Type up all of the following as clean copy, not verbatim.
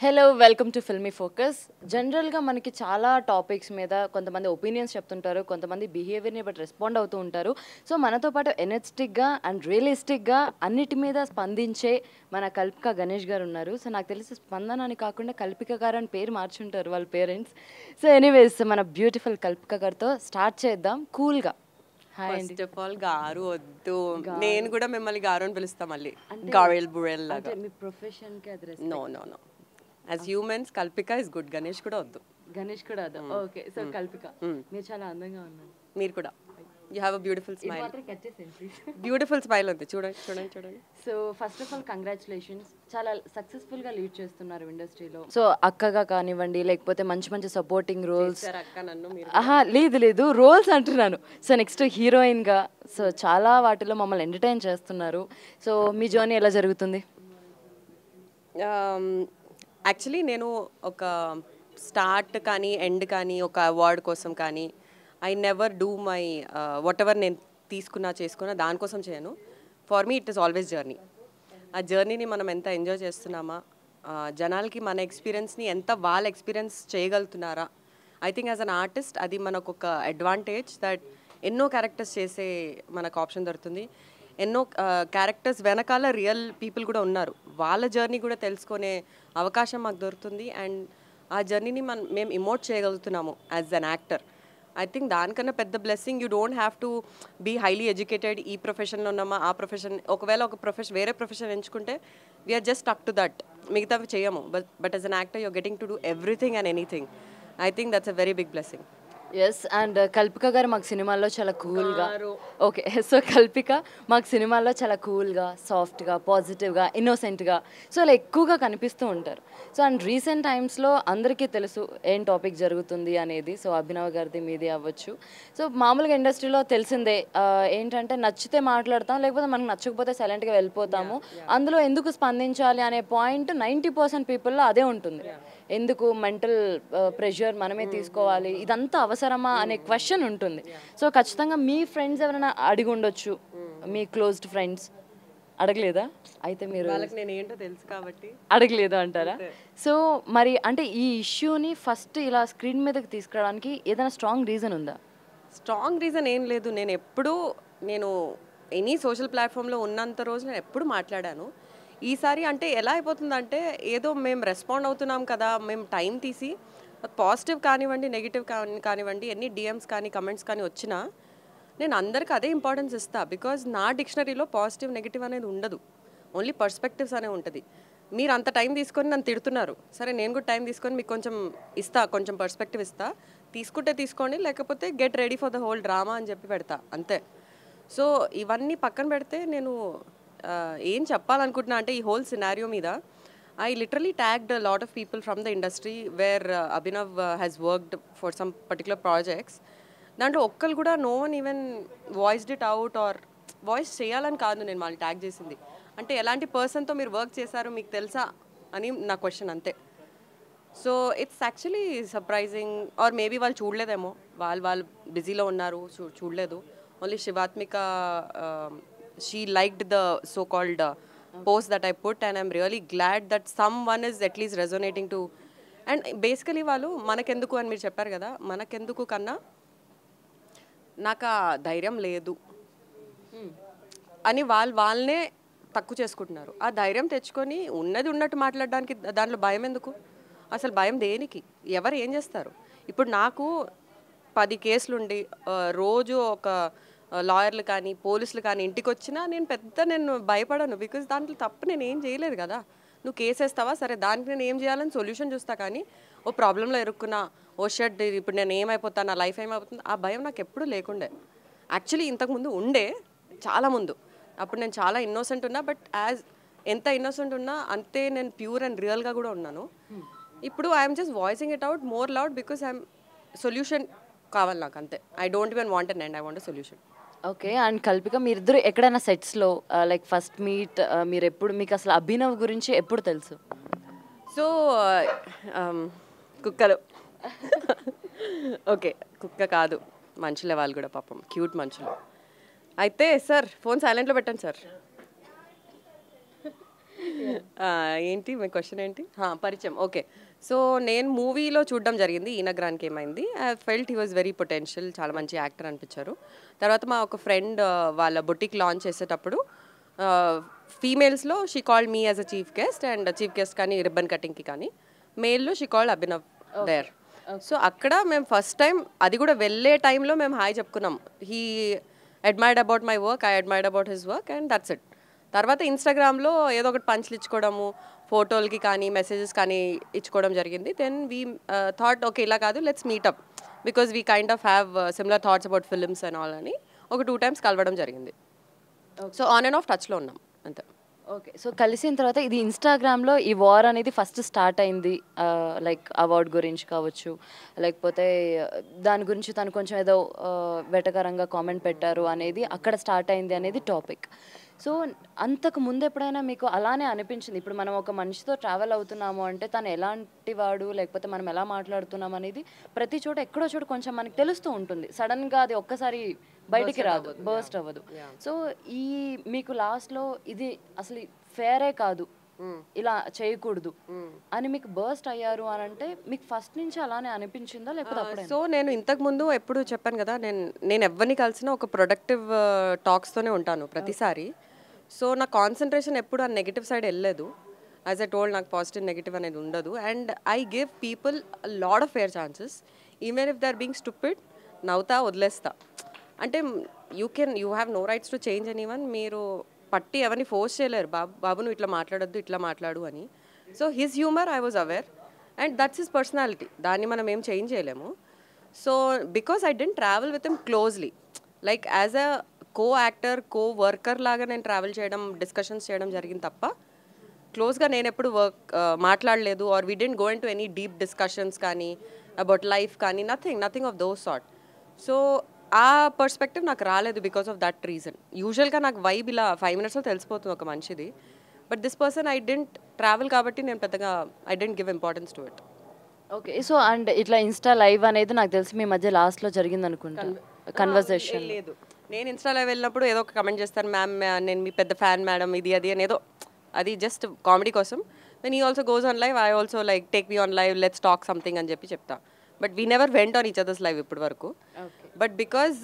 Hello welcome to filmy focus. జనరల్గా మనకి చాలా టాపిక్స్ మీద కొంతమంది ఒపీనియన్స్ చెప్తుంటారు, కొంతమంది బిహేవియర్ని బట్టి రెస్పాండ్ అవుతూ ఉంటారు. సో మనతో పాటు ఎనర్జెటిక్గా అండ్ రియలిస్టిక్గా అన్నిటి మీద స్పందించే మన కల్పిక గణేష్ గారు ఉన్నారు. సో నాకు తెలిసి స్పందన అని కాకుండా కల్పిక గారు అని పేరు మార్చుంటారు వాళ్ళ పేరెంట్స్. సో ఎనీవేస్ మన బ్యూటిఫుల్ కల్పిక గారితో స్టార్ట్ చేద్దాం కూల్గా. హాయ్ అండి. ఫస్ట్ ఆఫ్ ఆల్ గారు వద్దు, గారు. నేను కూడా మిమ్మల్ని గారు అని పిలుస్తా మళ్ళీ అంటే గారెల్ బురెల్ లాగా. అంటే మీ ప్రొఫెషన్కి అది no respect. No no as humans Kalpika is good, Ganesh కూడా వద్దు. గణేష్ కూడా అదే. ఓకే, సో కల్పిక మీరు చాలా అందంగా ఉన్నారు. మీరు కూడా యూ హ్యావ్ అ బ్యూటిఫుల్ ఇది స్మైల్. మాత్రం కట్ చేసేయండి ప్లీజ్. బ్యూటిఫుల్ స్మైల్ ఉంది, చూడండి చూడండి చూడండి. So first of all congratulations, చాలా సక్సెస్ఫుల్గా లీడ్ చేస్తున్నారు ఇండస్ట్రీలో. సో అక్కగా కానివ్వండి, లేకపోతే మంచి మంచి సపోర్టింగ్ రోల్స్. సార్ అక్క నన్ను మీరు ఆహా లేదు లేదు, రోల్స్ అంటున్నాను. సో నెక్స్ట్ హీరోయిన్గా సో చాలా వాటిలో మమ్మల్ని ఎంటర్టైన్ చేస్తున్నారు. సో మీ జర్నీ ఎలా జరుగుతుంది? యాక్చువల్లీ నేను ఒక స్టార్ట్ కానీ ఎండ్ కానీ ఒక అవార్డ్ కోసం కానీ I never do my what ever నేను చేసుకున్నా దానికోసం చేయను. For me it is always journey. ఆ జర్నీని మనం ఎంత ఎంజాయ్ చేస్తున్నామా, జనాలకి మన ఎక్స్పీరియన్స్ని ఎంత వాళ్ళ ఎక్స్పీరియన్స్ చేయగలుగుతున్నారా. I think as an artist అది మనకు ఒక అడ్వాంటేజ్ దట్ ఎన్నో క్యారెక్టర్స్ చేసే మనకు ఆప్షన్ దొరుకుతుంది. ఎన్నో క్యారెక్టర్స్ వెనకాల రియల్ పీపుల్ కూడా ఉన్నారు, వాళ్ళ జర్నీ కూడా తెలుసుకునే అవకాశం మాకు దొరుకుతుంది. అండ్ ఆ జర్నీని మేము ఇమోట్ చేయగలుగుతున్నాము as an actor. I think దానికన్నా పెద్ద blessing you don't have to be highly educated. ఈ ప్రొఫెషన్లో ఉన్నామా ఆ ప్రొఫెషన్, ఒకవేళ ఒక వేరే ప్రొఫెషన్ ఎంచుకుంటే we're just stuck to that, మిగతావి చేయము. But as an actor you're getting to do everything and anything. I think that's a very big blessing. Yes, and Kalpika garu మాకు సినిమాల్లో చాలా కూల్గా, ఓకే సో కల్పిక మాకు సినిమాల్లో చాలా కూల్గా, సాఫ్ట్గా, పాజిటివ్గా, ఇన్నోసెంట్గా సో అలా ఎక్కువగా కనిపిస్తూ ఉంటారు. సో అండ్ రీసెంట్ టైమ్స్లో అందరికీ తెలుసు ఏం టాపిక్ జరుగుతుంది అనేది. సో అభినవ్ గారిది మీది అవ్వచ్చు. సో మామూలుగా ఇండస్ట్రీలో తెలిసిందే, ఏంటంటే నచ్చితే మాట్లాడతాం, లేకపోతే మనకు నచ్చకపోతే సైలెంట్గా వెళ్ళిపోతాము. అందులో ఎందుకు స్పందించాలి అనే పాయింట్ 90% పీపుల్లో అదే ఉంటుంది. ఎందుకు మెంటల్ ప్రెషర్ మనమే తీసుకోవాలి, ఇదంతా అవసరమా అనే క్వశ్చన్ ఉంటుంది. సో ఖచ్చితంగా మీ ఫ్రెండ్స్ ఎవరైనా అడిగి ఉండొచ్చు, మీ క్లోజ్డ్ ఫ్రెండ్స్ అడగలేదా? అయితే మీరు వాళ్ళకి నేను ఏంటో తెలుసు కాబట్టి అడగలేదు అంటారా? సో మరి అంటే ఈ ఇష్యూని ఫస్ట్ ఇలా స్క్రీన్ మీదకి తీసుకురావడానికి ఏదైనా స్ట్రాంగ్ రీజన్ ఉందా? స్ట్రాంగ్ రీజన్ ఏం లేదు. నేను ఎనీ సోషల్ ప్లాట్ఫామ్లో ఉన్నంత రోజు నేను ఎప్పుడు మాట్లాడాను. ఈసారి అంటే ఎలా అయిపోతుందంటే ఏదో మేము రెస్పాండ్ అవుతున్నాం కదా, మేము టైం తీసి పాజిటివ్ కానివ్వండి, నెగిటివ్ కానివ్వండి, ఎన్ని డిఎమ్స్ కానీ కమెంట్స్ కానీ వచ్చినా నేను అందరికి అదే ఇంపార్టెన్స్ ఇస్తా. బికాజ్ నా డిక్షనరీలో పాజిటివ్ నెగిటివ్ అనేది ఉండదు, ఓన్లీ పర్స్పెక్టివ్స్ అనే ఉంటుంది. మీరు అంత టైం తీసుకొని నన్ను తిడుతున్నారు, సరే నేను కూడా టైం తీసుకొని మీకు కొంచెం ఇస్తా, కొంచెం పర్స్పెక్టివ్ ఇస్తా, తీసుకుంటే తీసుకోండి, లేకపోతే get ready for the whole drama అని చెప్పి పెడతా అంతే. సో ఇవన్నీ పక్కన పెడితే నేను ఏం చెప్పాలనుకుంటున్నా అంటే ఈ హోల్ సినారియో మీద I literally tagged a lot of people from the industry where Abhinav has worked for some particular projects. దాంట్లో ఒక్కరు కూడా no one even voiced it out or voice చేయాలని కాదు నేను వాళ్ళు ట్యాగ్ చేసింది. అంటే ఎలాంటి పర్సన్తో మీరు వర్క్ చేశారు మీకు తెలుసా అని నా క్వశ్చన్ అంతే. So it's actually surprising, or maybe వాళ్ళు చూడలేదేమో, వాళ్ళు బిజీలో ఉన్నారు, చూడలేదు. Only Shivathmika she liked the so-called post that I put, and I'm really glad that someone is at least resonating to. And basically వాళ్ళు మనకెందుకు అని మీరు చెప్పారు కదా, మనకెందుకు కన్నా నాకు ఆ ధైర్యం లేదు అని వాళ్ళనే తక్కువ చేసుకుంటున్నారు. ఆ ధైర్యం తెచ్చుకొని ఉన్నది ఉన్నట్టు మాట్లాడడానికి దాంట్లో భయం ఎందుకు? అసలు భయం దేనికి? ఎవరు ఏం చేస్తారు? ఇప్పుడు నాకు 10 కేసులుండి రోజు ఒక లాయర్లు కానీ పోలీసులు కానీ ఇంటికి వచ్చినా నేను భయపడను. బికాజ్ దాంట్లో తప్పు నేను ఏం చేయలేదు కదా. నువ్వు కేసు వేస్తావా, సరే దానికి నేను ఏం చేయాలని సొల్యూషన్ చూస్తా. కానీ ఓ ప్రాబ్లంలో ఇరుక్కున్నా, ఓ షెడ్ ఇప్పుడు నేను ఏమైపోతాను, నా లైఫ్ ఏమైపోతుంది, ఆ భయం నాకు ఎప్పుడూ లేకుండే. యాక్చువల్లీ ఇంతకుముందు ఉండే, చాలా ముందు. అప్పుడు నేను చాలా ఇన్నోసెంట్ ఉన్నా, బట్ ఎంత ఇన్నోసెంట్ ఉన్నా అంతే నేను ప్యూర్ అండ్ రియల్గా కూడా ఉన్నాను. ఇప్పుడు I'm just voicing it out more loud because I'm solution కావాలి నాకు అంతే. I don't even want an end, I want a solution. Okay, and Kalpika మీరిద్దరు ఎక్కడైనా సెట్స్లో లైక్ ఫస్ట్ మీట్ మీరు ఎప్పుడు, మీకు అసలు అభినవ్ గురించి ఎప్పుడు తెలుసు? సో కుక్కలు ఓకే, కుక్క కాదు, మనుషులే వాళ్ళు కూడా, పాపం క్యూట్ మనుషులు. అయితే సార్ ఫోన్ సైలెంట్లో పెట్టండి సార్. ఏంటి మీ క్వశ్చన్ ఏంటి పరిచయం ఓకే. సో నేను మూవీలో చూడడం జరిగింది ఈనగ్రాన్కి ఏమైంది. I felt he was very potential, చాలా మంచి యాక్టర్ అనిపించారు. తర్వాత మా ఒక ఫ్రెండ్ వాళ్ళ బొటిక్ లాంచ్ చేసేటప్పుడు ఫీమేల్స్లో she called me as a chief guest, and chief guest కానీ రిబ్బన్ కటింగ్కి కానీ మేల్లో she called Abhinav there. So అక్కడ మేము ఫస్ట్ టైం అది కూడా వెళ్ళే టైంలో మేము హాయ్ చెప్పుకున్నాం. He admired about my work, I admired about his work, and that's it. తర్వాత ఇన్స్టాగ్రామ్లో ఏదో ఒకటి పంచ్లు ఇచ్చుకోవడము, ఫోటోలకి కానీ మెసేజెస్ కానీ ఇచ్చుకోవడం జరిగింది. దెన్ వీ థాట్ ఓకే ఇలా కాదు, let's meetup because we kind of have similar thoughts about films and all అని ఒక 2 times కలవడం జరిగింది. సో ఆన్ అండ్ ఆఫ్ టచ్లో ఉన్నాం అంతే. ఓకే. సో కలిసిన తర్వాత ఇది ఇన్స్టాగ్రామ్లో ఈ వార్ అనేది ఫస్ట్ స్టార్ట్ అయింది, లైక్ అవార్డ్ గురించి కావచ్చు, లేకపోతే దాని గురించి తను కొంచెం ఏదో వెటకరంగా కామెంట్ పెట్టారు అనేది అక్కడ స్టార్ట్ అయింది అనేది టాపిక్. సో అంతకు ముందు ఎప్పుడైనా మీకు అలానే అనిపించింది, ఇప్పుడు మనం ఒక మనిషితో ట్రావెల్ అవుతున్నాము అంటే తను ఎలాంటి వాడు, లేకపోతే మనం ఎలా మాట్లాడుతున్నాం అనేది ప్రతి చోట ఎక్కడో చోట కొంచెం మనకి తెలుస్తూ ఉంటుంది. సడన్గా అది ఒక్కసారి బయటికి రాదు, బర్స్ట్ అవ్వదు. సో ఈ మీకు లాస్ట్లో ఇది అసలు ఫేరే కాదు, ఇలా చేయకూడదు అని మీకు బర్స్ట్ అయ్యారు అని అంటే మీకు ఫస్ట్ నుంచి అలానే అనిపించిందా లేకపోతే అప్పుడే? సో నేను ఇంతకు ముందు ఎప్పుడు చెప్పాను కదా, నేను ఎవరిని కలిసినా ఒక ప్రొడక్టివ్ టాక్స్తోనే ఉంటాను ప్రతిసారి. సో నా కాన్సన్ట్రేషన్ ఎప్పుడు ఆ నెగిటివ్ సైడ్ వెళ్ళలేదు. యాజ్ ఎ టోల్డ్ నాకు పాజిటివ్ నెగిటివ్ అనేది ఉండదు. And I give people lot of fair chances, even if they are being stupid. నవ్వుతా వదిలేస్తా. అంటే you have no rights to change anyone. మీరు పట్టి ఎవరిని ఫోర్స్ చేయలేరు, బాబు నువ్వు ఇట్లా మాట్లాడొద్దు, ఇట్లా మాట్లాడు అని. So his humour I was aware, and that's his personality. దాన్ని మనం ఏం చేంజ్ చేయలేము. So because I dent travel with him closely, like as a co actor, co worker లాగా నేను ట్రావెల్ చేయడం, డిస్కషన్స్ చేయడం జరిగింది తప్ప క్లోజ్గా నేను ఎప్పుడు మాట్లాడలేదు. Or we didn't go into any deep discussions కానీ అబౌట్ లైఫ్ కానీ, nothing of those sort. So ఆ పర్స్పెక్టివ్ నాకు రాలేదు బికాస్ ఆఫ్ దట్ రీజన్. యూజువల్గా నాకు వైబ్ ఇలా 5 minutesలో తెలిసిపోతుంది ఒక మనిషిది. But this person I dent travel కాబట్టి నేను పెద్దగా I don't give importance to it. Okay. So and ఇట్లా ఇన్స్టా లైవ్ అనేది నాకు తెలిసి మీ మధ్య లాస్ట్లో జరిగింది అనుకుంటా, కన్వర్సేషన్. లేదు, నేను ఇన్స్టా లైవ్ వెళ్ళినప్పుడు ఏదో ఒక కమెంట్ చేస్తాను, మ్యామ్ నేను మీ పెద్ద ఫ్యాన్ మేడం, ఇది అది అని ఏదో, అది జస్ట్ కామెడీ కోసం. దెన్ ఈ also goes on live, I also like take me on live, let's talk something అని చెప్పి చెప్తా. But we never went on each others live ఇప్పటి వరకు. బట్ బికాజ్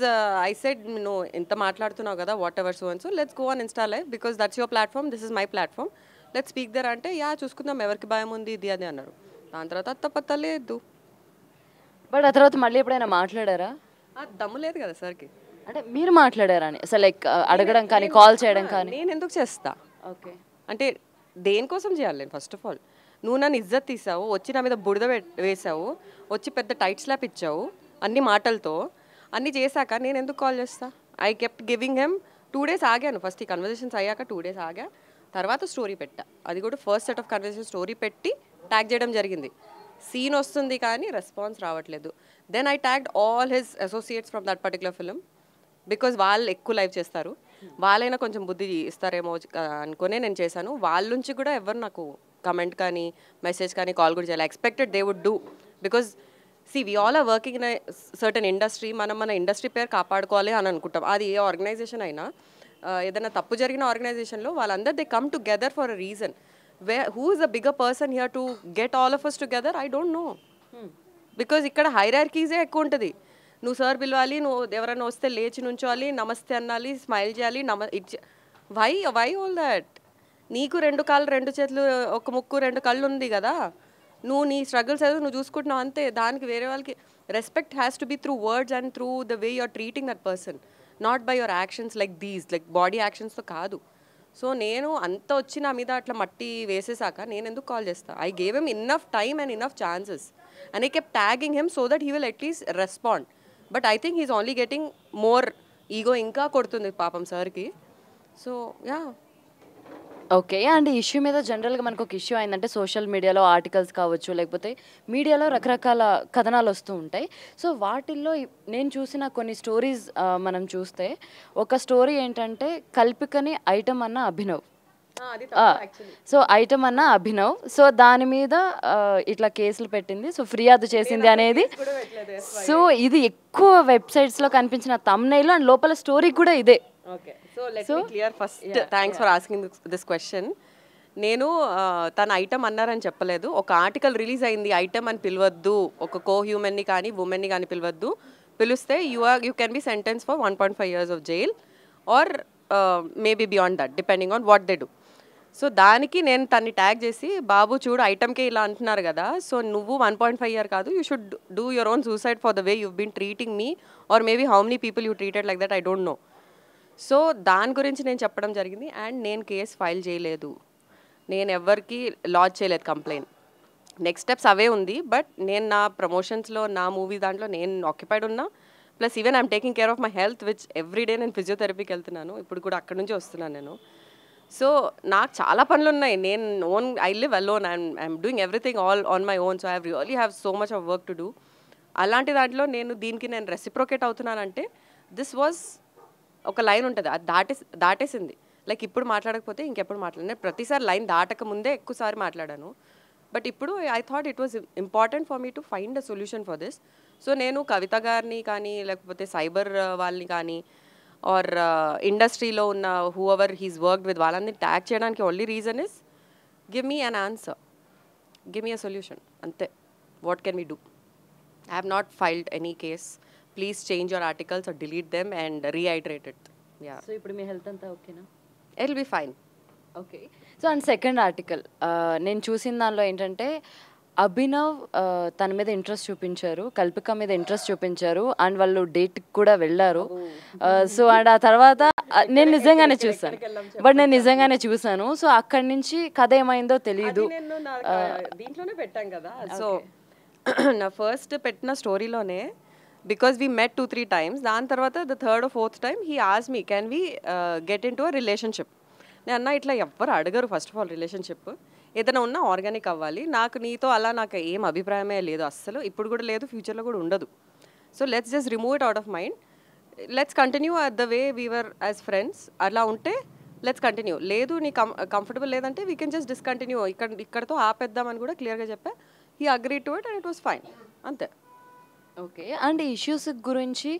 ఐ సెడ్ నువ్వు ఎంత మాట్లాడుతున్నావు కదా, whatever so and so, let's go on Insta live because that's your platform, this is my platform, let's speak there అంటే యా చూసుకుందాం ఎవరికి భయం ఉంది ఇది అది అన్నారు. దాని తర్వాత అత్తపత్త లేదు. బట్ ఆ తర్వాత మళ్ళీ ఎప్పుడైనా మాట్లాడారా? దమ్ము లేదు కదా సార్కి. అంటే మీరు మాట్లాడారా అని అసలు, లైక్ అడగడం కానీ కాల్ చేయడం కానీ? నేను ఎందుకు చేస్తా? ఓకే. అంటే దేనికోసం చేయాలి నేను? ఫస్ట్ ఆఫ్ ఆల్ నువ్వు నన్ను ఇజ్జత్ తీసావు, వచ్చి నా మీద బురద వేసావు, వచ్చి పెద్ద టైట్ స్లాప్ ఇచ్చావు అన్ని మాటలతో, అన్నీ చేశాక నేను ఎందుకు కాల్ చేస్తా? I kept giving him 2 days ఆగాను. ఫస్ట్ ఈ కన్వర్జేషన్స్ అయ్యాక 2 days ఆగా, తర్వాత స్టోరీ పెట్టా. అది కూడా first set of conversation story పెట్టి ట్యాగ్ చేయడం జరిగింది. సీన్ వస్తుంది కానీ రెస్పాన్స్ రావట్లేదు. Then I tagged all his associates from that particular film because వాళ్ళు ఎక్కువ లైవ్ చేస్తారు, వాళ్ళైనా కొంచెం బుద్ధి ఇస్తారేమో అనుకునే నేను చేశాను. వాళ్ళ నుంచి కూడా ఎవరు నాకు కమెంట్ కానీ మెసేజ్ కానీ కాల్ కూడా చేయాలి. Expected they would do because see we all are working in certain industry. మన ఇండస్ట్రీ పేరు కాపాడుకోవాలి అని అనుకుంటాం. అది ఏ ఆర్గనైజేషన్ అయినా, ఏదైనా తప్పు జరిగిన ఆర్గనైజేషన్లో వాళ్ళందరూ they come together for a reason. Who is a bigger person here to get all of us together? I don't know. Because ఇక్కడ హైరార్కీసే ఎక్కువ ఉంటుంది. నువ్వు సార్ పిలవాలి, నువ్వు ఎవరైనా వస్తే లేచి నుంచోవాలి, నమస్తే అనాలి, స్మైల్ చేయాలి, వై ఆల్ దాట్? నీకు 2 కాళ్ళు 2 చేతులు 1 ముక్కు 2 కళ్ళు ఉంది కదా, నువ్వు నీ స్ట్రగుల్స్ ఏదో నువ్వు చూసుకుంటున్నావు అంతే. దానికి వేరే వాళ్ళకి respect has to be through words and through the way you're treating that person, not by your actions like these, like body యాక్షన్స్తో కాదు. సో నేను అంత వచ్చి నా మీద అట్లా మట్టి వేసేసాక నేను ఎందుకు కాల్ చేస్తా? I gave him enough time and enough chances and I kept tagging him so that he will at least respond. But I think he's only getting more ego, ఇంకా కొడుతుంది పాపం సార్కి. So yeah. ఓకే. అండ్ ఈ issue మీద జనరల్గా మనకు ఒక issue అయిందంటే సోషల్ మీడియాలో ఆర్టికల్స్ కావచ్చు, లేకపోతే మీడియాలో రకరకాల కథనాలు వస్తూ ఉంటాయి. సో వాటిల్లో నేను చూసిన కొన్ని స్టోరీస్ మనం చూస్తే, ఒక స్టోరీ ఏంటంటే కల్పికని ఐటమ్ అన్న అభినవ్, సో ఐటమ్ అన్న అభినవ్, సో దాని మీద ఇట్లా కేసులు పెట్టింది, సో ఫిర్యాదు చేసింది అనేది. సో ఇది ఎక్కువ వెబ్సైట్స్లో కనిపించిన థంబ్నెయిల్ అండ్ లోపల స్టోరీ కూడా ఇదే. Okay, so let me clear first. Thanks for asking this question. నేను తన ఐటమ్ అన్నారని చెప్పలేదు. ఒక ఆర్టికల్ రిలీజ్ అయింది, ఐటమ్ అని పిలవద్దు, ఒక కో హ్యూమన్ని కానీ ఉమెన్ని కానీ పిలవద్దు, పిలిస్తే you can be sentence for 1.5 years of jail or maybe beyond that depending on what they do. So దానికి నేను తన్ని ట్యాగ్ చేసి, బాబు చూడు ఐటమ్కే ఇలా అంటున్నారు కదా, సో నువ్వు 1.5 year కాదు, you should do your own suicide for the way you been treating me, or maybe how many people you treated like that, I don't know. So దాని గురించి నేను చెప్పడం జరిగింది. అండ్ నేను కేసు ఫైల్ చేయలేదు, నేను ఎవరికి లాంచ్ చేయలేదు కంప్లైంట్. నెక్స్ట్ స్టెప్స్ అవే ఉంది. బట్ నేను నా ప్రమోషన్స్లో, నా మూవీ దాంట్లో నేను ఆక్యుపైడ్ ఉన్నా. Plus even I'm taking care of my health, which everyday నేను ఫిజియోథెరపీకి వెళ్తున్నాను, ఇప్పుడు కూడా అక్కడ నుంచి వస్తున్నాను నేను. సో నాకు చాలా పనులు ఉన్నాయి. నేను I live alone, I'm doing everything all on my own. So I really have so much of work to do. అలాంటి దాంట్లో దీనికి నేను రెసిప్రోకేట్ అవుతున్నానంటే, దిస్ వాజ్ ఒక లైన్ ఉంటుంది, అది దాటేసింది. లైక్ ఇప్పుడు మాట్లాడకపోతే ఇంకెప్పుడు మాట్లాడినా, ప్రతిసారి లైన్ దాటక ముందే ఎక్కువసారి మాట్లాడాను. బట్ ఇప్పుడు I thought it was important for me to find a solution for this. So నేను కవిత గారిని కానీ, లేకపోతే సైబర్ వాళ్ళని కానీ, ఆర్ ఇండస్ట్రీలో ఉన్న whoever he's worked with, వాళ్ళని ట్యాగ్ చేయడానికి only reason is give me an answer, give me a solution, అంతే. What can we do? I have not filed any case. Please change your articles or delete them and rehydrate it. Yeah. So ఇప్పుడు మీ health అంతా ఓకేనా? It will be fine. Okay. So and second article నేను చూసిన దానిలో ఏంటంటే, అభినవ్ తన మీద ఇంట్రెస్ట్ చూపించారు, కల్పిక మీద ఇంట్రెస్ట్ చూపించారు, అండ్ వాళ్ళు డేట్కి కూడా వెళ్ళారు. సో అండ్ ఆ తర్వాత నేను నిజంగానే చూసాను, బట్ నేను నిజంగానే చూసాను. సో అక్కడి నుంచి కథ ఏమైందో తెలియదు. దీంట్లోనే పెట్టాం కదా. సో నా ఫస్ట్ పెట్టిన స్టోరీలోనే, బికాస్ వీ మెట్ 2-3 times, దాని తర్వాత the third or fourth time he asked me, can we get in to a relationship. నేను అన్నా, ఇట్లా ఎవ్వరు అడగరు ఫస్ట్ ఆఫ్ ఆల్ రిలేషన్షిప్, ఏదైనా ఉన్నా ఆర్గానిక్ అవ్వాలి. నాకు నీతో అలా నాకు ఏం అభిప్రాయమే లేదు అస్సలు, ఇప్పుడు కూడా లేదు, ఫ్యూచర్లో కూడా ఉండదు. So let's just remove it out of mind, let's continue at the way we were as friends. అలా ఉంటే లెట్స్ కంటిన్యూ. లేదు నీ కంఫర్టబుల్ లేదంటే వీ కెన్ జస్ట్ డిస్కంటిన్యూ, ఇక్కడతో ఆపేద్దామని కూడా క్లియర్గా చెప్పా. He agree to it and it was fine, అంతే. ఓకే. అండ్ ఈ ఇష్యూస్ గురించి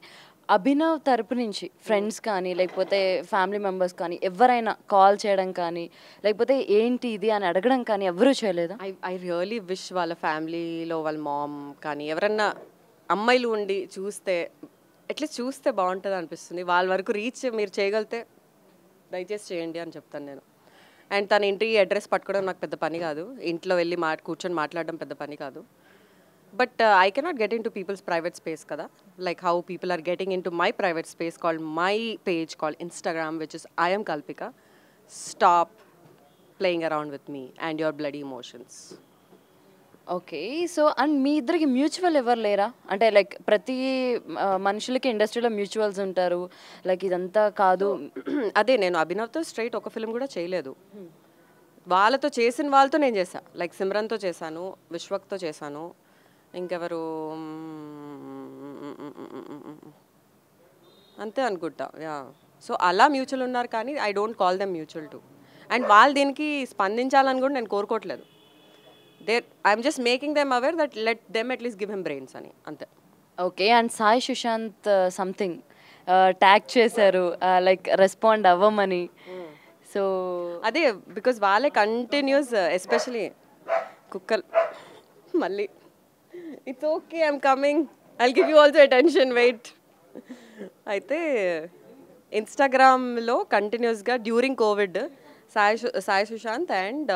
అభినవ్ తరపు నుంచి ఫ్రెండ్స్ కానీ, లేకపోతే ఫ్యామిలీ మెంబర్స్ కానీ, ఎవరైనా కాల్ చేయడం కానీ, లేకపోతే ఏంటి ఇది అని అడగడం కానీ ఎవరూ చేయలేదా? ఐ రియలీ విష్ వాళ్ళ ఫ్యామిలీలో వాళ్ళ మామ్ కానీ ఎవరన్నా అమ్మాయిలు ఉండి చూస్తే, అట్లీస్ట్ చూస్తే బాగుంటుంది అనిపిస్తుంది. వాళ్ళ వరకు రీచ్ మీరు చేయగలిగితే దయచేసి చేయండి అని చెప్తాను నేను. అండ్ తన ఇంటి అడ్రస్ పట్టుకోవడం నాకు పెద్ద పని కాదు, ఇంట్లో వెళ్ళి కూర్చొని మాట్లాడడం పెద్ద పని కాదు. But I cannot get into people's private space kada, like how people are getting into my private space called my page called Instagram, which is I am Kalpika. Stop playing around with me and your bloody emotions. Okay. So and మీ ఇద్దరికి mutual ఎవరు లేరా? అంటే like ప్రతి మనుషులకి ఇండస్ట్రీలో mutuals ఉంటారు, like ఇదంతా కాదు. అదే నేను అభినవ్తో స్ట్రైట్ ఒక ఫిల్మ్ కూడా చేయలేదు. వాళ్ళతో చేసిన వాళ్ళతో నేను చేశాను, లైక్ సిమ్రన్తో చేశాను, విశ్వక్తో చేశాను, ఇంకెవరు అంతే అనుకుంటా. యా. సో అలా మ్యూచువల్ ఉన్నారు, కానీ I don't call them mutual too. And వాళ్ళు దీనికి స్పందించాలని కూడా నేను కోరుకోవట్లేదు. I'm just making them aware that let them at least give him brains అని, అంతే. Okay. And Sai Sushant something tag చేశారు, లైక్ రెస్పాండ్ అవ్వమని. సో అదే బికాజ్ వాళ్ళే కంటిన్యూస్, ఎస్పెషలీ కుక్కలు, మళ్ళీ it's okay I'm coming, I'll give you also attention, wait. అయితే ఇన్స్టాగ్రామ్లో కంటిన్యూస్గా during COVID Sai Sushant and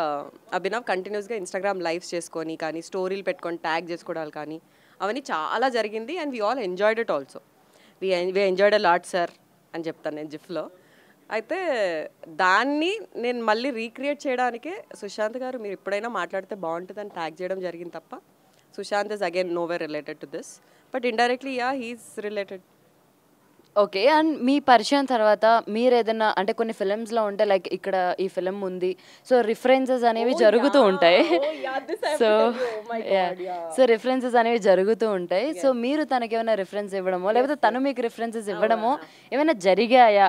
Abhinav కంటిన్యూస్గా ఇన్స్టాగ్రామ్ లైవ్స్ చేసుకొని కానీ, స్టోరీలు పెట్టుకొని ట్యాగ్ చేసుకోవడాలు కానీ, అవన్నీ చాలా జరిగింది. And we all enjoyed it also. We enjoyed a lot sir అని చెప్తాను నేను జిఫ్లో. అయితే దాన్ని నేను మళ్ళీ రీక్రియేట్ చేయడానికే సుశాంత్ గారు మీరు ఎప్పుడైనా మాట్లాడితే బాగుంటుందని ట్యాగ్ చేయడం జరిగింది తప్ప, Sushant is again nowhere related to this, but indirectly yeah he's related. Okay. And మీ పరిచయం తర్వాత మీరు ఏదైనా అంటే కొన్ని ఫిలిమ్స్లో ఉంటే లైక్ ఇక్కడ ఈ ఫిలిం ఉంది, సో రిఫరెన్సెస్ అనేవి జరుగుతూ ఉంటాయి. సో రిఫరెన్సెస్ అనేవి జరుగుతూ ఉంటాయి. సో మీరు తనకి ఏమైనా రిఫరెన్స్ ఇవ్వడమో, లేకపోతే తను మీకు రిఫరెన్సెస్ ఇవ్వడమో ఏమైనా జరిగాయా?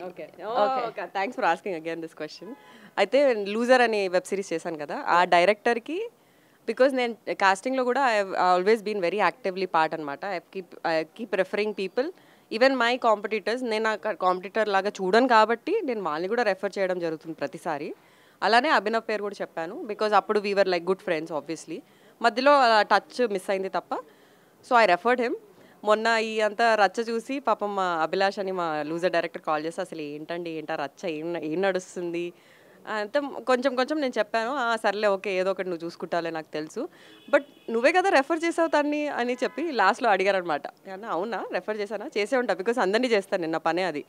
Okay, thanks for asking again this question. అయితే లూజర్ అనే వెబ్ సిరీస్ చేశాను కదా, ఆ డైరెక్టర్కి, బికాజ్ నేను కాస్టింగ్లో కూడా I always been very actively part అనమాట. I keep referring people, even my competitors. నేను ఆ కాంపిటీటర్ లాగా చూడను కాబట్టి నేను వాళ్ళని కూడా రెఫర్ చేయడం జరుగుతుంది ప్రతిసారి. అలానే అభినవ్ పేరు కూడా చెప్పాను బికాజ్ అప్పుడు we were like good friends obviously. మధ్యలో టచ్ మిస్ అయింది తప్ప. So I referred him. మొన్న ఈ అంతా రచ్చ చూసి పాపం మా అభిలాష్ అని మా లూజర్ డైరెక్టర్ కాల్ చేసి అసలు ఏంటా రచ్చ, ఏం నడుస్తుంది అంతా కొంచెం కొంచెం నేను చెప్పాను. సర్లే ఓకే ఏదో ఒకటి నువ్వు చూసుకుంటాలే నాకు తెలుసు, బట్ నువ్వే కదా రెఫర్ చేసావు తన్ని అని చెప్పి లాస్ట్లో అడిగారనమాట. అవునా రెఫర్ చేశానా, చేసే ఉంటా బికాస్ అందరినీ చేస్తాను నేను, నా పనే అది.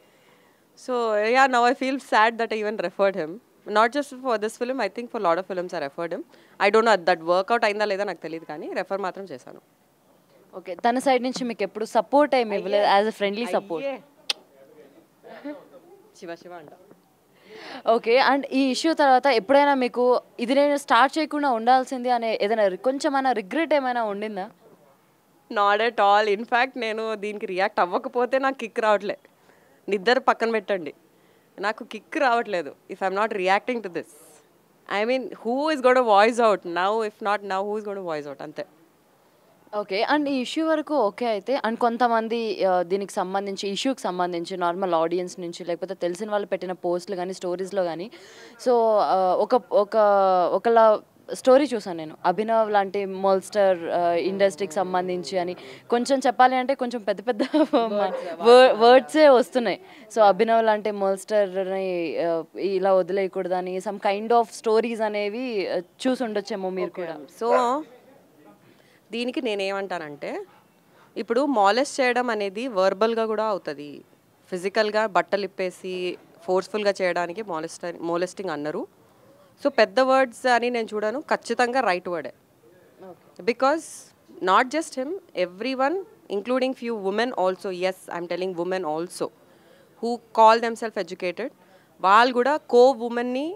So yeah now I feel sad that I even referred him. Not just for this film, I think for lot of films I referred him. I don't know that work out అయిందా లేదా నాకు తెలియదు, కానీ రెఫర్ మాత్రం చేశాను. Okay, తన side నుంచి మీకు ఎప్పుడు సపోర్ట్ ఏమి ఇవ్వలేదు as a friendly support? Shiva Shiva అంట. ఓకే, అండ్ ఈ ఇష్యూ తర్వాత ఎప్పుడైనా మీకు ఇది నేను స్టార్ట్ చేయకుండా ఉండాల్సింది అనే ఏదైనా కొంచెమైనా రిగ్రెట్ ఏమైనా ఉండిందా? Not at all. ఇన్ఫ్యాక్ట్ నేను దీనికి రియాక్ట్ అవ్వకపోతే నాకు కిక్ రావట్లే. నిద్ర పక్కన పెట్టండి, నాకు కిక్ రావట్లేదు if I'm not reacting to this. I mean who is gonna voice out now, if not now who is gonna voice out, అంతే. ఓకే, అండ్ ఈ ఇష్యూ వరకు ఓకే అయితే, అండ్ కొంతమంది దీనికి సంబంధించి ఇష్యూకి సంబంధించి నార్మల్ ఆడియన్స్ నుంచి లేకపోతే తెలిసిన వాళ్ళు పెట్టిన పోస్టులు కానీ స్టోరీస్లో కానీ, సో ఒక ఒక ఒకలా స్టోరీ చూసాను నేను, అభినవ్ లాంటి మోల్స్టర్ ఇండస్ట్రీకి సంబంధించి అని. కొంచెం చెప్పాలి అంటే కొంచెం పెద్ద పెద్ద వర్డ్సే వస్తున్నాయి. సో అభినవ్ లాంటి మోల్స్టర్ని ఇలా వదిలేయకూడదని సమ్ కైండ్ ఆఫ్ స్టోరీస్ అనేవి చూసి ఉండొచ్చేమో మీరు కూడా. సో దీనికి నేనేమంటానంటే, ఇప్పుడు మాలెస్ట్ చేయడం అనేది వర్బల్గా కూడా అవుతుంది, ఫిజికల్గా బట్టలు ఇప్పేసి ఫోర్స్ఫుల్గా చేయడానికి మోలెస్టింగ్ అన్నారు. సో పెద్ద వర్డ్స్ అని నేను చూడను, ఖచ్చితంగా రైట్ వర్డే. Because not just him, everyone including few women also, yes I'm telling women also who call them self educated, వాళ్ళు కూడా ఉమెన్ని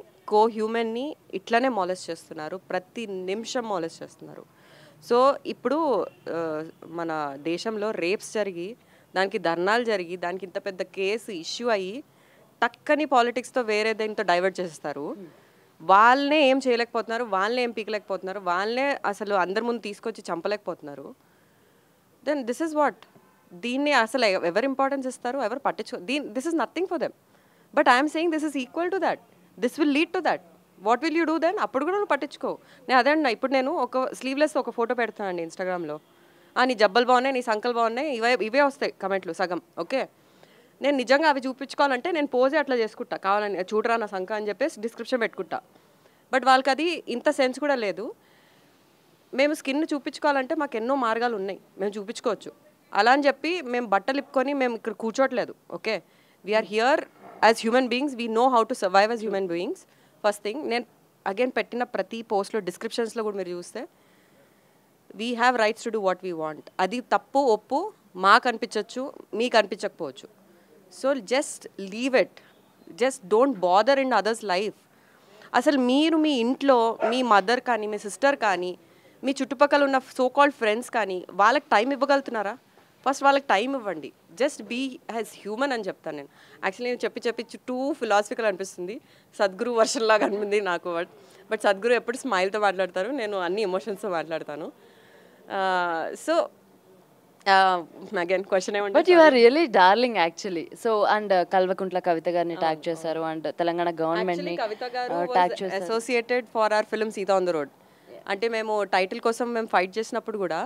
హ్యూమన్ని ఇట్లనే మాలెస్ట్ చేస్తున్నారు, ప్రతి నిమిషం మాలెస్ట్ చేస్తున్నారు. సో ఇప్పుడు మన దేశంలో రేప్స్ జరిగి దానికి ధర్నాలు జరిగి దానికి ఇంత పెద్ద కేసు ఇష్యూ అయ్యి టక్కని పాలిటిక్స్తో వేరే దేనితో డైవర్ట్ చేస్తారు. వాళ్ళనే ఏం చేయలేకపోతున్నారు, వాళ్ళనే ఏం పీకలేకపోతున్నారు, వాళ్ళనే అసలు అందరి ముందు తీసుకొచ్చి చంపలేకపోతున్నారు. దెన్ దిస్ ఇస్ వాట్, దీన్ని అసలు ఎవరు ఇంపార్టెన్స్ ఇస్తారు, ఎవరు పట్టించుకో, this is nothing for them. But I'm saying this is equal to that, this will lead to that. What will you do then? అప్పుడు కూడా నువ్వు పట్టించుకో. నేను అదే అన్నా, ఇప్పుడు నేను ఒక స్లీవ్లెస్ ఒక ఫోటో పెడతానండి ఇన్స్టాగ్రామ్లో, నీ జబ్బలు బాగున్నాయి, నీ సంకలు బాగున్నాయి, ఇవే వస్తాయి కమెంట్లు సగం. ఓకే, నేను నిజంగా అవి చూపించుకోవాలంటే నేను పోజే అట్లా చేసుకుంటా, కావాలని చూడరా నా సంక అని చెప్పేసి డిస్క్రిప్షన్ పెట్టుకుంటా. బట్ వాళ్ళకి అది ఇంత సెన్స్ కూడా లేదు. మేము స్కిన్ చూపించుకోవాలంటే మాకు ఎన్నో మార్గాలు ఉన్నాయి, మేము చూపించుకోవచ్చు. అలా అని చెప్పి మేము బట్టలు ఇప్పుకొని మేము ఇక్కడ కూర్చోట్లేదు. Okay, we're here as human beings, we know how to survive as human beings. First thing, నేను అగైన్ పెట్టిన ప్రతి పోస్ట్లో డిస్క్రిప్షన్స్లో కూడా మీరు చూస్తే we have rights to do what we want. అది తప్పు ఒప్పు మాకు అనిపించవచ్చు, మీకు అనిపించకపోవచ్చు. So just leave it, just don't bother in others life. అసలు మీరు మీ ఇంట్లో మీ మదర్ కానీ మీ సిస్టర్ కానీ మీ చుట్టుపక్కల ఉన్న సో కాల్డ్ ఫ్రెండ్స్ కానీ వాళ్ళకి టైం ఇవ్వగలుగుతున్నారా? ఫస్ట్ వాళ్ళకి టైం ఇవ్వండి. జస్ట్ బీ యాజ్ హ్యూమన్ అని చెప్తాను నేను. యాక్చువల్లీ నేను చెప్పి టూ ఫిలాసఫికల్ అనిపిస్తుంది, సద్గురు వర్షన్ లాగా అనిపింది నాకు. బట్ సద్గురు ఎప్పుడు స్మైల్తో మాట్లాడతారు, నేను అన్ని ఎమోషన్స్తో మాట్లాడతాను. సో అగైన్ క్వశ్చన్ ఏమంటే, but you are really darling actually. So and Kalvakuntla Kavitha గారిని ట్యాగ్ చేశారు, అండ్ తెలంగాణ గవర్నమెంట్ ని కవిత గారు ట్యాగ్ చేశారు. Associated for hour film Sita on the road. అంటే మేము టైటిల్ కోసం మేము ఫైట్ చేసినప్పుడు కూడా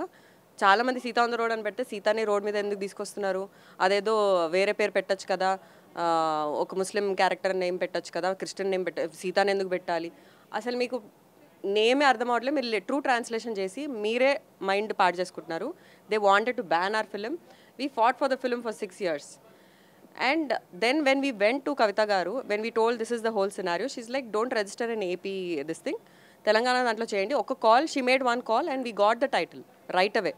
చాలామంది సీతా ఆన్ ద రోడ్ అని పెడితే సీతాని రోడ్ మీద ఎందుకు తీసుకొస్తున్నారు, అదేదో వేరే పేరు పెట్టచ్చు కదా, ఒక ముస్లిం క్యారెక్టర్ నేమ్ పెట్టచ్చు కదా, క్రిస్టియన్ నేమ్ సీతాని ఎందుకు పెట్టాలి? అసలు మీకు నేమే అర్థం అవ్వట్లేదు. మీరు ట్రూ ట్రాన్స్లేషన్ చేసి మీరే మైండ్ పాడు చేసుకుంటున్నారు. They wanted to ban our film. We fought for the film for 6 years. And then when we went to Kavitha garu, when we told this is the whole scenario, she's like don't register in AP this thing, Telangana దాంట్లో చేయండి. ఒక call, she made 1 call and we got the title right away.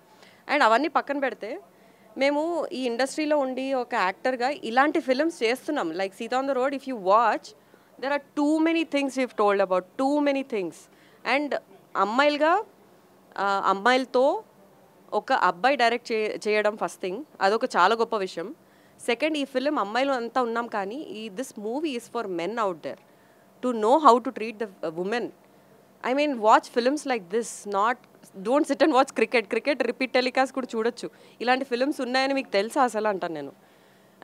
And అవన్నీ పక్కన పెడితే మేము ఈ ఇండస్ట్రీలో ఉండి ఒక యాక్టర్గా ఇలాంటి ఫిలిమ్స్ చేస్తున్నాం. Like Sita on the road, if you watch, there are too many things we've told about, too many things. And అమ్మాయిలతో ఒక అబ్బాయి డైరెక్ట్ చేయడం ఫస్ట్ థింగ్, అదొక చాలా గొప్ప విషయం. సెకండ్, ఈ ఫిలిం అమ్మాయిలు అంతా ఉన్నాం కానీ this movie is for men out there to know how to treat the women. I mean watch films like this, not don't sit and watch cricket repeat telecast కూడా చూడొచ్చు. ఇలాంటి ఫిల్మ్స్ ఉన్నాయని మీకు తెలుసా అసలు అంటాను నేను.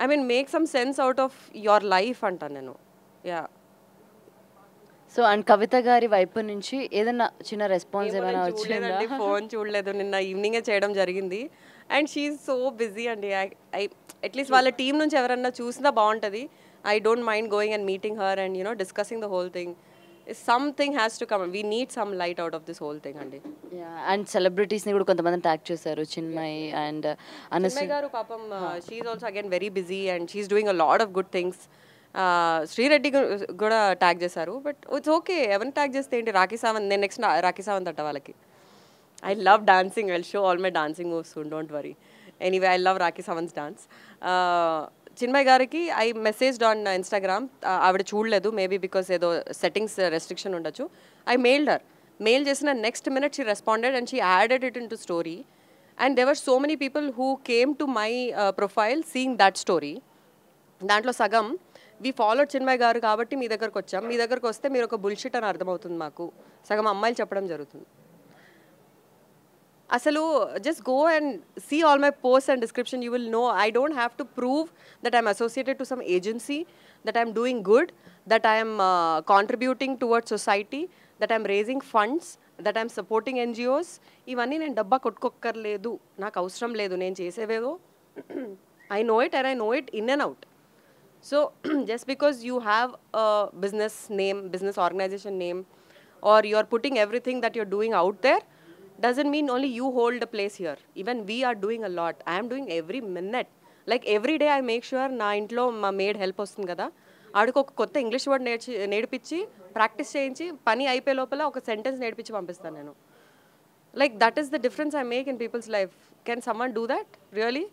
I mean make some sense out of your life అంటాను నేను. యా, సో అండ్ కవిత గారి వైపు నుంచి ఏదైనా చిన్న రెస్పాన్స్ ఏమైనా వచ్చిందా? చూడలేదండి, ఫోన్ చూడలేదు, నిన్న ఈవినింగే చేయడం జరిగింది. అండ్ షీఈ్ సో బిజీ అండి. ఐ అట్లీస్ట్ వాళ్ళ టీం నుంచి ఎవరన్నా చూసినా బాగుంటుంది. I don't mind going and meeting her and discussing the whole thing. Something has to come. We need some light out of this whole thing అండి. And సెలబ్రిటీస్ని కూడా కొంతమంది ట్యాగ్ చేశారు, చిన్మయి అండ్ చిన్మయి గారు పాపం she's also again very busy and she's doing a lot of good things. Sri Reddy కూడా tag చేశారు. But it's okay, ఎవరిని tag చేస్తే ఏంటి? రాఖీ సావంత్, నేను నెక్స్ట్ రాఖీ సావంత్ అంట వాళ్ళకి. I love dancing. I'll show all my dancing moves soon, don't worry. Anyway, I love Rakhi Sawant's dance. Chinmay gariki, I messaged on Instagram. Avada చూడలేదు, maybe because ఏదో settings restriction ఉండొచ్చు. I mailed her. Mail చేసిన next minute she responded and she added it into story. And there were so many people who came to my profile seeing that story. దాంట్లో సగం వి followed Chinmay గారు కాబట్టి మీ దగ్గరకు వచ్చాం, మీ దగ్గరకు వస్తే మీరు ఒక బుల్షిట్ అని అర్థమవుతుంది మాకు, సగం అమ్మాయిలు చెప్పడం జరుగుతుంది. అసలు just go and see all my posts and description, you will know. I don't have to prove that I'm associated to some agency, that I'm doing good, that I am contributing towards society, that I'm raising funds, that I'm supporting NGOs. ఇవన్నీ నేను డబ్బా కొట్టుకోక్కర్లేదు, నాకు అవసరం లేదు, నేను చేసేవేదో I know it and I know it in and out. So just because you have a business name, business organization name, or you're putting everything that you're doing out there, doesn't mean only you hold a place here. Even we are doing a lot. I am doing every minute. Like every day I make sure నా ఇంట్లో మా made help వస్తుంది కదా, ఆడికి ఒక కొత్త English word నేర్పించి practice చేయించి పని అయిపోయే లోపల ఒక సెంటెన్స్ నేర్పించి పంపిస్తాను నేను. Like that is the difference I make in people's life. Can someone do that really?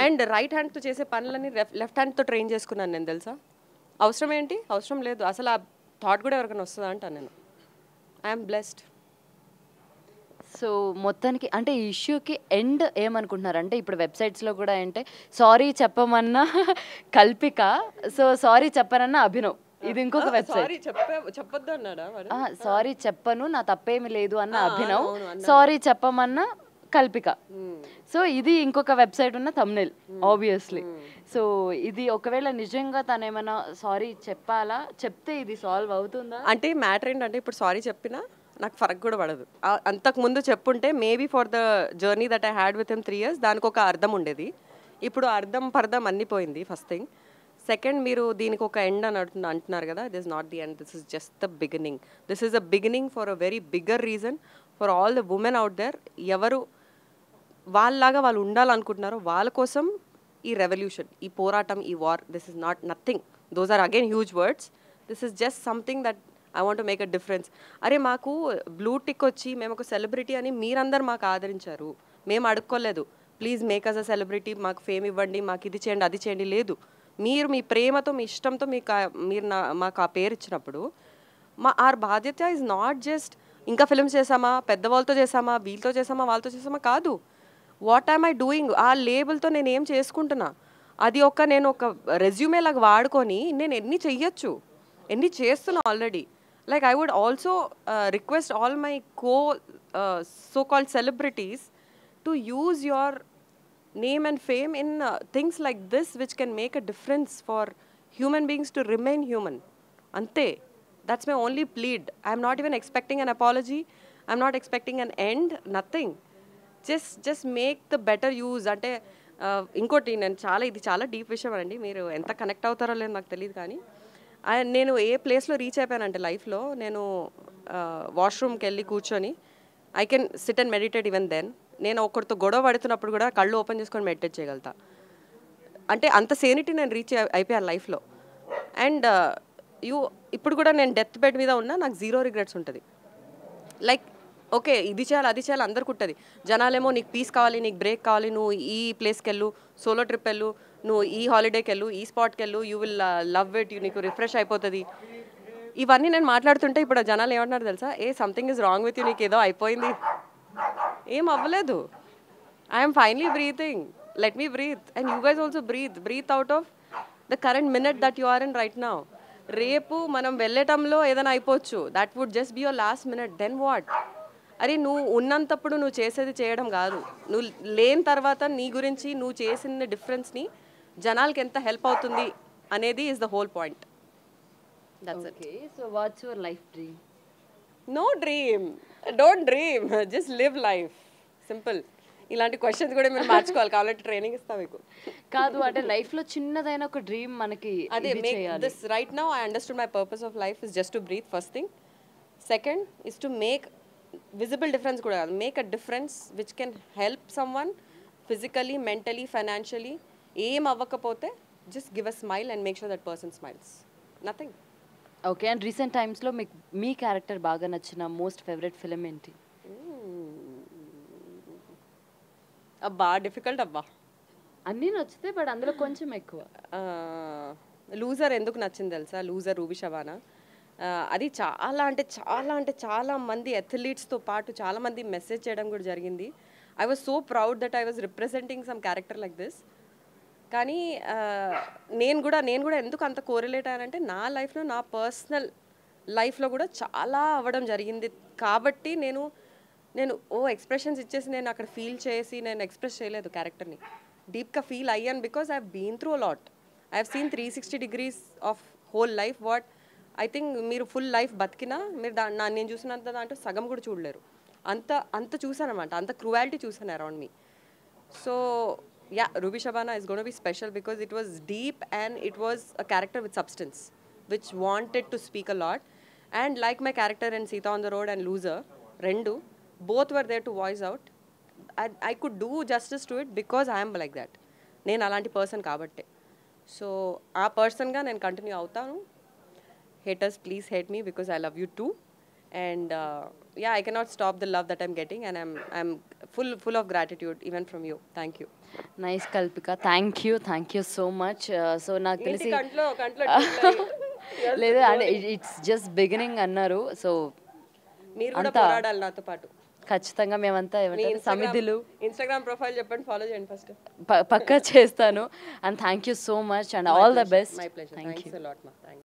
And right హ్యాండ్తో చేసే పనులని లెఫ్ట్ హ్యాండ్తో ట్రైన్ చేసుకున్నాను నేను, తెలుసా? అవసరం ఏంటి? అవసరం లేదు అసలు. ఆ థాట్ కూడా ఎవరికైనా వస్తుందా అంటాను నేను. I'm blessed. సో మొత్తానికి అంటే ఈ ఇష్యూకి ఎండ్ ఏమనుకుంటున్నారు అంటే, ఇప్పుడు వెబ్సైట్స్లో కూడా అంటే సారీ చెప్పమన్నా కల్పిక, సో సారీ చెప్పనన్నా అభినవ్, ఇది ఇంకొక వెబ్సైట్. చెప్పొద్దు అన్నాడా? సారీ చెప్పను, నా తప్పేమి లేదు అన్న అభినవ్, సారీ చెప్పమన్నా కల్పిక. సో ఇది ఇంకొక వెబ్సైట్ ఉన్న థంబ్నెయిల్ ఆబ్వియస్లీ. సో ఇది ఒకవేళ నిజంగా తను ఏమైనా సారీ చెప్పాలా, చెప్తే ఇది సాల్వ్ అవుతుందా? అంటే మ్యాటర్ ఏంటంటే, ఇప్పుడు సారీ చెప్పినా నాకు ఫరక్ కూడా పడదు. అంతకుముందు చెప్పుంటే maybe for the journey that I had with him 3 years దానికి ఒక అర్థం ఉండేది. ఇప్పుడు అర్థం పర్థం అన్నీ పోయింది, ఫస్ట్ థింగ్. సెకండ్, మీరు దీనికి ఒక ఎండ్ అని అంటున్నారు కదా, this not the end, this is just the beginning. This is the beginning for a very bigger reason for all the women out there. ఎవరు వాళ్ళలాగా వాళ్ళు ఉండాలనుకుంటున్నారో వాళ్ళ కోసం ఈ రెవల్యూషన్, ఈ పోరాటం, ఈ war, this is not nothing. Those are again huge words. This is just something that I want to make a difference. అరే మాకు బ్లూ టిక్ వచ్చి మేము ఒక సెలబ్రిటీ అని మీరందరూ మాకు ఆదరించారు, మేము అడుక్కోలేదు. Please make us a celebrity, మాకు ఫేమ్ ఇవ్వండి, మాకు ఇది చేయండి, అది చేయండి. లేదు, మీరు మీ ప్రేమతో, మీ ఇష్టంతో మీరు మాకు ఆ పేరు ఇచ్చినప్పుడు ఆర్ బాధ్యత ఇస్ నాట్ జస్ట్ ఇంకా ఫిల్మ్స్ చేసామా, పెద్దవాళ్ళతో చేసామా, వీళ్ళతో చేసామా, వాళ్ళతో చేసామా, కాదు. What I'm I doing? ఆ లేబుల్తో నేను ఏం చేసుకుంటున్నా, అది నేను ఒక రెజ్యూమే లాగా వాడుకొని నేను ఎన్ని చెయ్యొచ్చు, ఎన్ని చేస్తున్నా already. Like I would also request all my so-called celebrities to use your name and fame in things like this, which can make a difference for human beings to remain human. Ante, that's my only plead. I'm not even expecting an apology. I'm not expecting an end. Nothing. Just make the better use. Ante inkoti nenu ఇది చాలా deep విషయం అండి. మీరు ఎంత connect అవుతారో లేదో నాకు తెలియదు, కానీ నేను ఏ ప్లేస్లో రీచ్ అయిపోయానంటే లైఫ్లో, నేను వాష్రూమ్కి వెళ్ళి కూర్చొని I can sit and meditate even then. నేను ఒకరితో గొడవ పడుతున్నప్పుడు కూడా కళ్ళు ఓపెన్ చేసుకొని మెడిటేట్ చేయగలుగుతా. అంటే అంత సేనిటీ నేను రీచ్ అయిపోయాను లైఫ్లో. అండ్ ఇప్పుడు కూడా నేను డెత్ బెడ్ మీద ఉన్నా, నాకు 0 రిగ్రెట్స్ ఉంటుంది. లైక్ ఓకే, ఇది చేయాలి, అది చేయాలి, అందరికి ఉంటుంది. జనాలేమో నీకు పీస్ కావాలి, నీకు బ్రేక్ కావాలి, నువ్వు ఈ ప్లేస్కి వెళ్ళు, సోలో ట్రిప్ వెళ్ళు, నువ్వు ఈ హాలిడేకి వెళ్ళు, ఈ స్పాట్కి వెళ్ళు, యూ విల్ లవ్ ఇట్, నీకు రిఫ్రెష్ అయిపోతుంది. ఇవన్నీ నేను మాట్లాడుతుంటే ఇప్పుడు జనాలు ఏమంటున్నారు తెలుసా? Something is wrong with you, నీకు ఏదో అయిపోయింది. ఏం అవ్వలేదు. I'm finally breathing, let me breathe and you guys also breathe out of the current minute that you are in right now. రేపు మనం వెళ్ళటంలో ఏదైనా అయిపోవచ్చు, that would just be your last minute. Then what? అరే నువ్వు ఉన్నంతప్పుడు నువ్వు చేసేది చేయడం కాదు, నువ్వు లేని తర్వాత నీ గురించి నువ్వు చేసిన డిఫరెన్స్ని జనాలకి ఎంత హెల్ప్ అవుతుంది అనేది is the whole point. That's it. Okay, so what's your life dream? No dream, don't dream, just live life, simple. ఇలాంటి క్వశ్చన్స్ కూడా మీరు మార్చుకోవాలి, కాబట్టి ట్రైనింగ్ ఇస్తా మీకు. కాదు అంటే లైఫ్లో చిన్నదైన ఒక డ్రీమ్ మనకి అదే ఇది మేక్ చేయాలి. This right now I understood my purpose of life is just to breathe, first thing. Second is to make visible difference కూడా కాదు, make a difference which can help some one physically, mentally, financially. ఏం అవ్వకపోతే just give a smile and make sure that person smiles, nothing. Okay, and recent టైమ్స్లో మీకు మీ character బాగా నచ్చిన most favourite film ఏంటి? అబ్బా డిఫికల్ట్ అబ్బా. అన్నీ నచ్చితే బట్ అందులో కొంచెం ఎక్కువ. లూజర్ ఎందుకు నచ్చింది తెలుసా? Loser ruby Shabana. అది చాలా మంది అథ్లీట్స్తో పాటు చాలా మంది మెసేజ్ చేయడం కూడా జరిగింది. I was so proud that I was representing some character like this. కానీ నేను కూడా ఎందుకు అంత కోరిలేట్ అయ్యానంటే నా లైఫ్లో, నా పర్సనల్ లైఫ్లో కూడా చాలా అవ్వడం జరిగింది. కాబట్టి నేను ఎక్స్ప్రెషన్స్ ఇచ్చేసి నేను అక్కడ ఫీల్ చేసి నేను ఎక్స్ప్రెస్ చేయలేదు క్యారెక్టర్ని. డీప్గా ఫీల్ అయ్యాను because I have been through a lot. I have seen 360 degrees of whole life. What I think మీరు ఫుల్ లైఫ్ బతికినా మీరు నేను చూసినంత దాంట్లో సగం కూడా చూడలేరు. అంత చూసాను అనమాట, అంత క్రూయాలిటీ చూసాను around me. So yeah, ruby Shabana is going to be special because it was deep and it was a character with substance which wanted to speak a lot. And like my character in Sita on the Road and Loser, rendu both were there to voice out. I could do justice to it because I am like that. నేను అలాంటి person కాబట్టే. So ఆ పర్సన్గా నేను continue అవుతాను. Haters, please hate me because I love you too. And yeah, I cannot stop the love that I'm getting, and I'm full of gratitude even from you. Thank you. Nice Kalpika, thank you so much. So నాకు తెలిసి కంట్లో లేదు అంటే it's just beginning అన్నారు. So మీరు కూడా పోరాడాలి నాతో పాటు. ఖచ్చితంగా మేమంతా ఏమంటారు సమిధులు. ఇన్స్టాగ్రామ్ ప్రొఫైల్ చెప్పండి, ఫాలో చేయండి ఫస్ట్. పక్కా చేస్తాను. And thank you so much and all the best. My pleasure. Thanks a lot మా. థ్యాంక్స్.